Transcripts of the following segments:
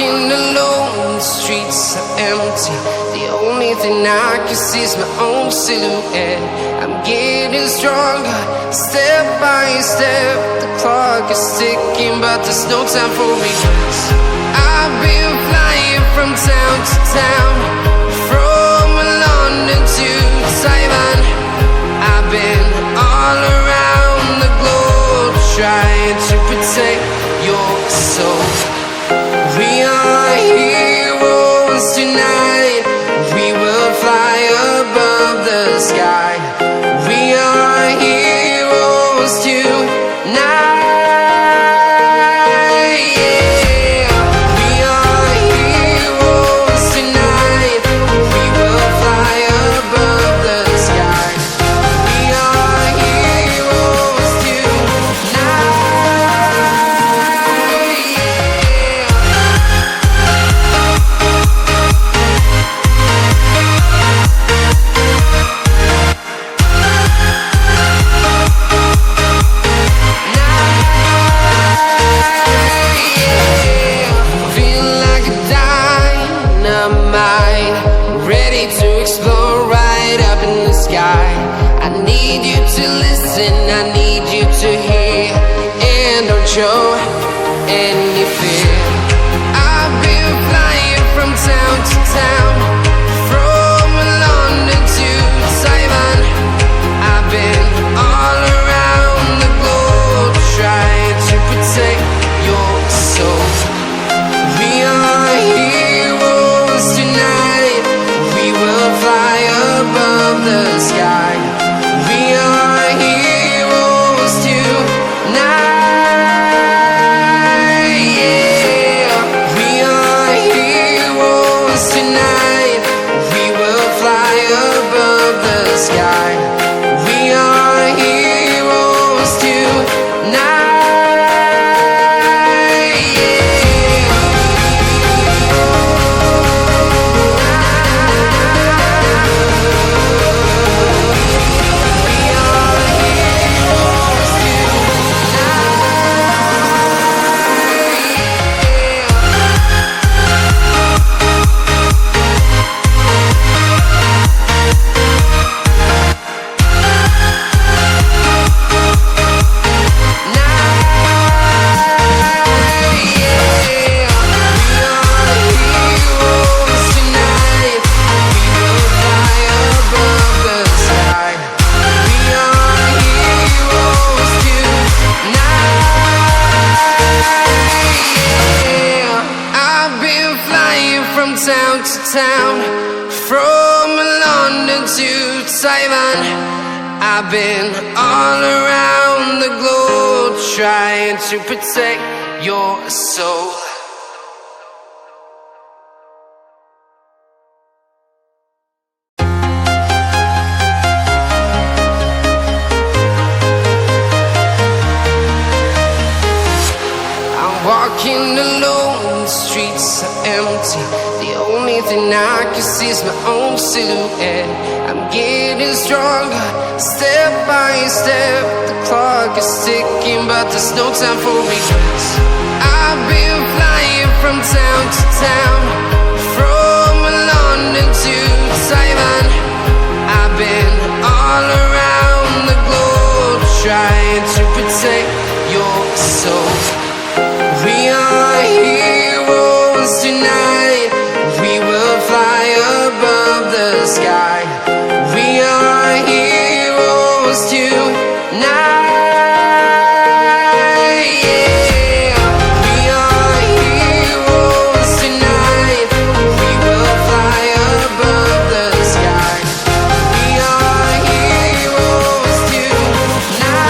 walking alone, the streets are empty. The only thing I can see is my own silhouette. I'm getting stronger, step by step. The clock is ticking, but there's no time for regrets. I've been flying from town to town, from London to Taiwan. I've been all around the globe, trying to protect your soul. We are heroes tonight. We will fly above the sky. We are heroes tonight. Yeah. We are heroes tonight. We will fly above the sky. We are heroes tonight. I need you to hear, and don't show any fear. I've been flying from town to town, from London to Taiwan. I've been all around the globe, trying to protect your soul. We are heroes tonight. We will fly above the sky. We are heroes tonight. Yeah. We are heroes tonight. We will fly above the sky. We are heroes tonight. From town to town, from London to Taiwan. I've been all around the globe, trying to protect your soul. I'm walking alone, the streets are empty. The only thing I can see is my own silhouette. I'm getting stronger, step by step. The clock is ticking, but there's no time for regrets. I've been flying from town to town, from London to Taiwan. I've been all around the globe, trying to protect your soul. We are heroes tonight. We will fly above the sky. We are heroes tonight. Yeah. We are heroes tonight. We will fly above the sky. We are heroes tonight.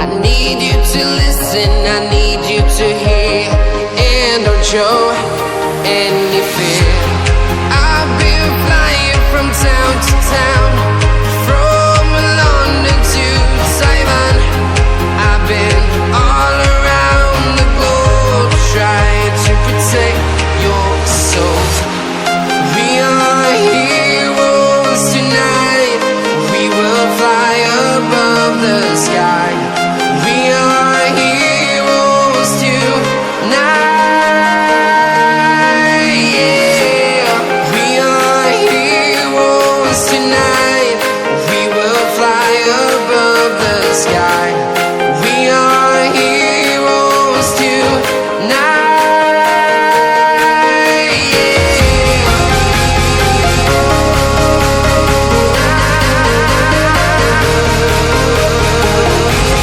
I need you to listen, I need you to hear, and don't show any fear. I've been flying from town to town.